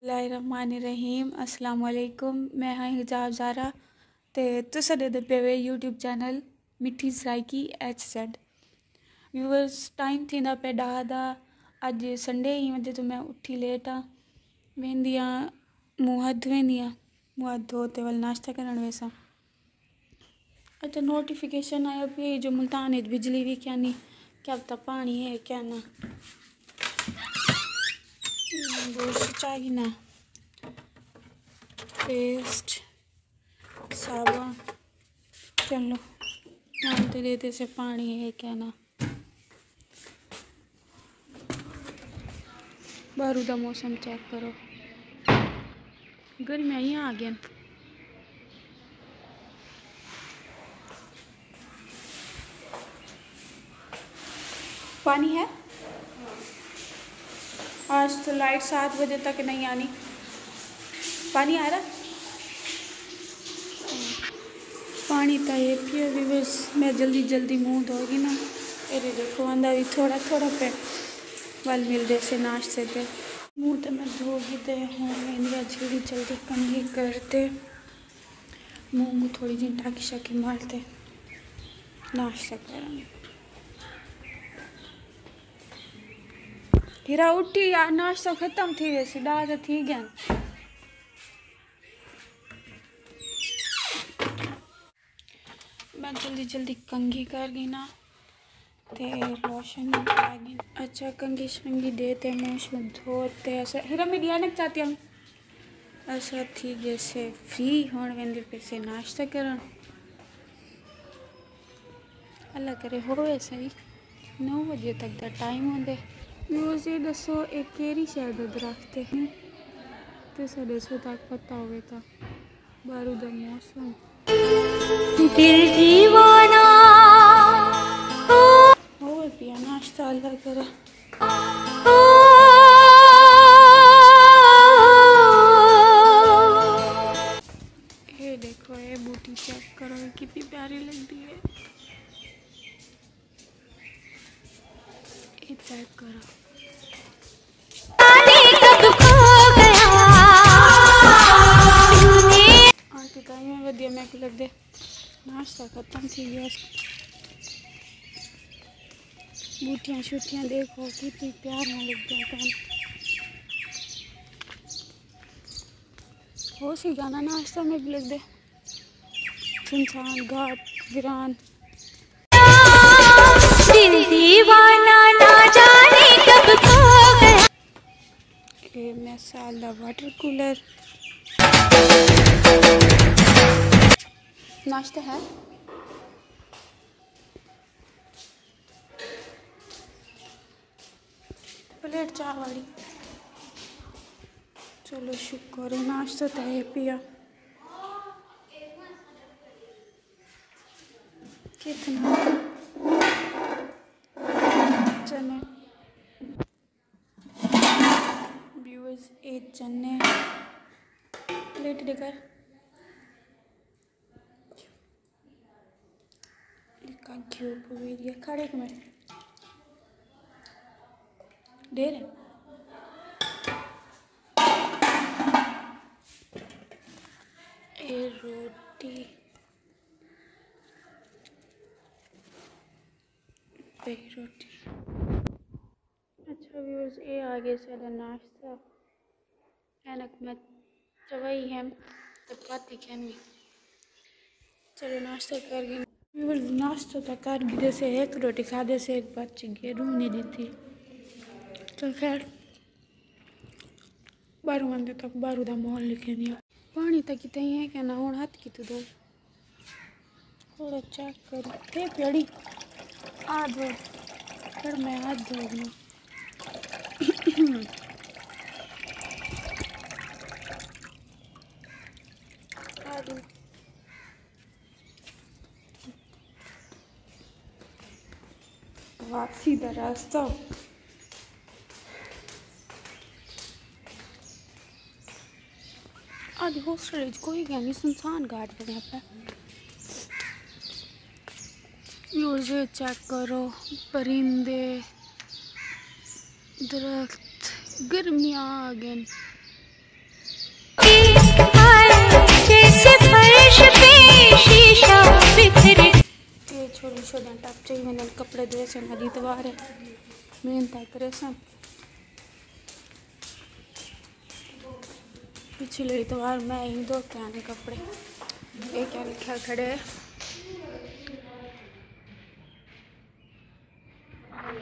Bismillahirrahmanirrahim. Assalamualaikum. मैं हाँ गुजारा ते तुस दे पे वे यूट्यूब चैनल मिठी सराइकी HZ व्यूअर्स टाइम थी ना पे डादा अज संडे ही वजह तो मैं उठी लेट हाँ वेंदिया मुँह हाथ धोवेंदिया मुँह हाथ धोते वाल नाश्ता करन वैसा अच्छा नोटिफिकेशन आया भी जो मुल्तान बिजली भी क्या नहीं क्या पता पानी है क्या ना गोश्त चाहिए ना पेस्ट साबुन चलो मानते देते से पानी है क्या ना बारू का मौसम चेक करो गर्मियाँ ही आ गया पानी है आज तो लाइट 7 बजे तक नहीं आनी पानी आ रहा पानी तो ये पियो भी बस मैं जल्दी मुंह धोगी ना अरे देखो आंदा भी थोड़ा थोड़ा पे वाल मिल जैसे नाश्ते पे मुंह तो मैं धोगी दे हूँ इंदिरा जल्दी कंघी करते मुँह थोड़ी जी टाकी शाकी मारते नाश्ता करेंगे हीरा उठी यार नाश्ता खत्म थी वैसे डाल थी गया मैं जल्दी कंघी कर गई ना ते लोशन लगी अच्छा कंघी शंगी देते मुँह में धोते ऐसा हीरा मेरी आने चाहती हम ऐसा थी जैसे फ्री होने वेंदे पे से नाश्ता करन अल्लाह करे हो ऐसा ही 9 बजे तक का टाइम होंदे मुझे दसो एक केरी शायद दरख्त है तो साढ़े सौ तक पता होवे था बारू दा मौसम दिल दीवाना हो पिया नाश्ता अल्लाह करे ये देखो ये बूटी चेक करो कितनी प्यारी लगती है ये चेक करो में वधिया मैं लग दे नाश्ता खत्म थी गया बूटियाँ छुट्टियाँ देखो कितनी प्यार में लग गया हो सी जाना नाश्ता में भी लग दे सुनसान घाट वीरान दीवाना ना जाने कब खो गया ये मैं साला वाटर कूलर नाश्ता है प्लेट चाय वाली चलो शुक्र है नाश्ता तो है पिया कितना चने व्यूअर्स 8 चने प्लेट देकर घी दिया खड़े एक मिनट ढेर है ये रोटी रोटी अच्छा व्यूअर्स ये आगे से नाश्ता एनक में चवाई है चपाती खेमी चलो नाश्ता कर गई नाश्ता तो कर गए से एक रोटी खादे से एक बच गई रूम नहीं दी थी चल खैर बारू मंदे तक बारू का माहौल लिखे नहीं पानी तक कितने है क्या ना हूँ हाथ की तो दो थोड़ा चेक करो थे पेड़ी आ दो फिर मैं हाथ धोना आ दो वापसी का रास्ता आज हॉस्टल कोई गया नहीं सुनसान घाट बने पे व्यूअर्स चेक करो परिंदे दरख्त गर्मियाँ आ गए छोड़ी छोड़ा टप चाहिए मैंने कपड़े धोए से आज इतवार है मेहनत करे सा पिछले इतवार मैं ही धो के आने कपड़े ये क्या लिखा खड़े है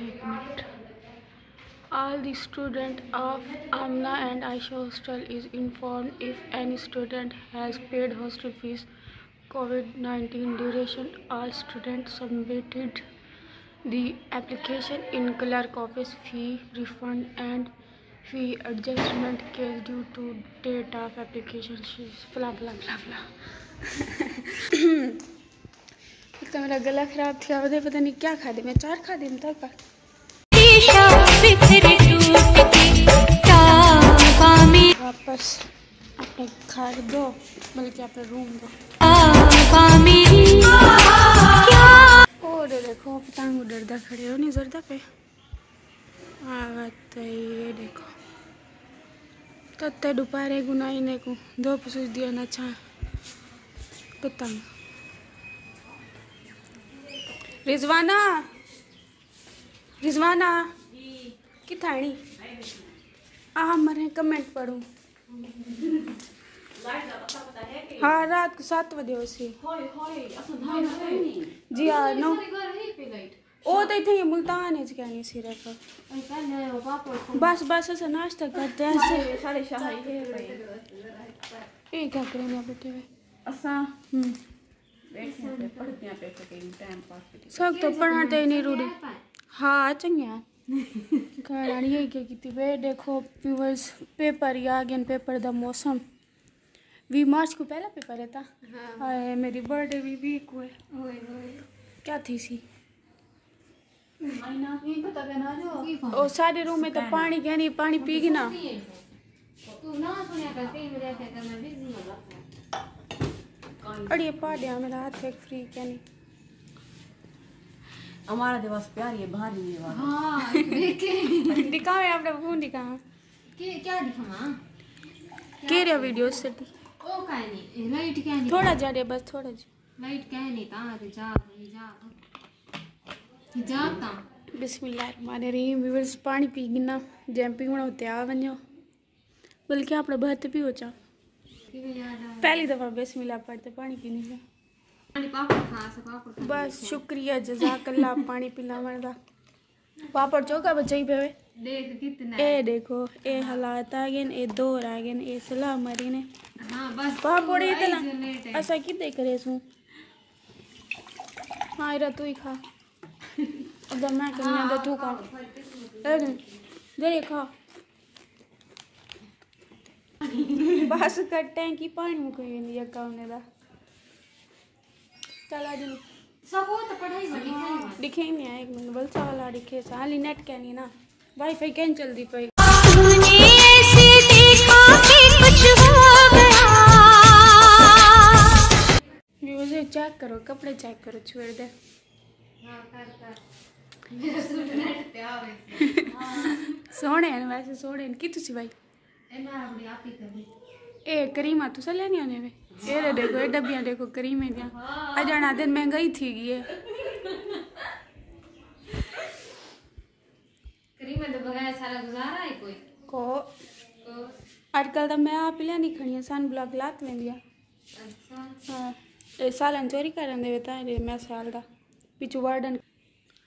एक minute All the students of Amna and Aisha Hostel is informed if any student has paid hostel fees COVID-19 duration. All students submitted the application in clerk office fee refund and fee adjustment case due to date of application. Blah blah blah blah. तो मेरा गला खराब था वजह पता नहीं क्या खा दी मैं 4 खा दी तक वापस अपने घर दो बल्कि अपने रूम दो और देखो पतंग उड़ता खड़े हो नहीं जरदा पे आवत ये देखो तत्ते दोपहर गुनाई ने को दो पसुस दिया ना छा पतंग रिजवाना रिजवाना की थानी आ मरे कमेंट पढ़ूं हाँ रात को 7 बजे उसी जी हाँ नो ओ तो इतने मुल्तान है क्या नहीं सिर्फ बस बस ऐसा नाश्ता करते हैं ऐसे ये क्या करेंगे बैठे हुए सब तो पढ़ाते ही नहीं रूढ़ी हाँ चंगे कहानी है क्या की वे देखो व्यूअर्स पेपर या गया पेपर दा मौसम 20 मार्च को पहला पेपर है था हाँ मेरी बर्थडे भी वीक हुए क्या थी सी ओ सारे रूम में तो पानी क्या नहीं पानी पीगी ना अरे पाड़िया मेरा हाथ एक फ्री क्या नहीं हमारा दिवस प्यार ये भारी है वाला हाँ देखे दिखाओ आपने फोन दिखाओ क्या दिखाऊं के रे वीडियो से ओ काहे नहीं लाइट क्या नहीं थोड़ा जा रे बस थोड़ा जा लाइट क्या नहीं ता जा ता बिस्मिल्लाहिर्रहमानिर्रहीम व्यूअर्स पानी पी गिना जैम पीवण होते आ वञो बल्कि आपने बहते भी हो चा पहली दफा बिस्मिल्लाह पढ़ते पानी पीने से बस शुक्रिया जज़ाकल्लाह पानी पिलावन दा पापड़ चौका बचाई पे देख कितना ए देखो ए हालात आ गए ए दौर आ गए ए सलाम मरी ने हां बस पापड़ इतना ऐसा कि दे करे सु हां इरा तू ही खा अब मैं करने दे तू खा दे खा बस कट्टे की पानी में कोई नहीं अकाउंट दा चला जी सबो तो पढ़ाई में दिखे नहीं है एक मिनट बलसा वाला दिखे साली नेट क्या नहीं ना वाईफाई कैन चलती पई ऐसे देखा कि कुछ हो गया म्यूजिक चेक करो कपड़े चेक करो छोड़ दे हां कर मेरा सूट नेट पे आवे हां सोने हैं वैसे सोने की तुसी भाई ए मैं अपनी आप ही कर ली ए करीमा तू से लेनी आने में ये देखो ये डब्बियां देखो करीमे दियां अजाना दिन महंगाई थी गई है करीमे तो बगैर सारा गुजारा है कोई को आजकल तो मैं आप लेनी खड़ी है सन ब्लॉक लात में दिया अच्छा हाँ ए सालन चोरी करन दे बता रे मैं साल दा पिछु वार्डन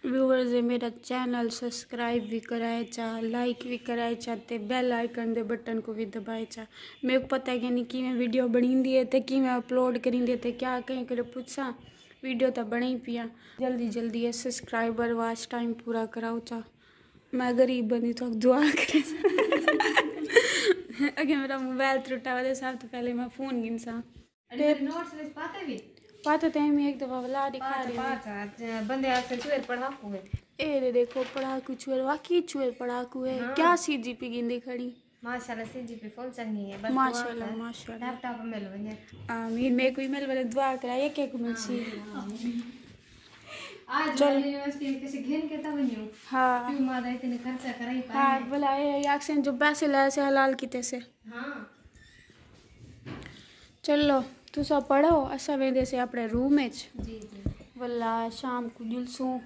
व्यूअर्स मेरा चैनल सब्सक्राइब भी कराए चा लाइक भी कराए चाहते बेल आइकन दे बटन को भी दबाए चा मेरे को पता है कि नहीं कि मैं वीडियो बनी दिए थे कि मैं अपलोड करी दिए थे क्या कहीं करे पूछा वीडियो तो बनी पिया जल्दी जल्दी है सब्सक्राइबर वाच टाइम पूरा कराओ चा मैं गरीब बनी तो दुआ करे अगर मेरा मोबाइल टूटा वाले साहब तो पहले मैं फ़ोन गिनसा नोट्स में पाते भी पाते थे मैं एक दफा वाला दिखा रहे बंदे आपसे चुएर पढ़ाकू है ए दे पढ़ाकू चुएर वाकई चुएर पढ़ाकू है हाँ। क्या सीजीपी गिंदी खड़ी माशाल्लाह सीजीपी फुल चंगी है बस माशाल्लाह माशाल्लाह लैपटॉप मिल वने आमीन मैं कोई मिल वाले दुआ करा एक एक मिनसी आज यूनिवर्सिटी कैसे घेन के तब न्यू हां क्यों मादा इतने खर्चा कराई पाए हां बुलाए एक्शन जो पैसे लाए से हलाल किते से हां चलो तू सब पढ़ो असा वेंदे से अपने रूम में जी वल्ला शाम को जुलसूं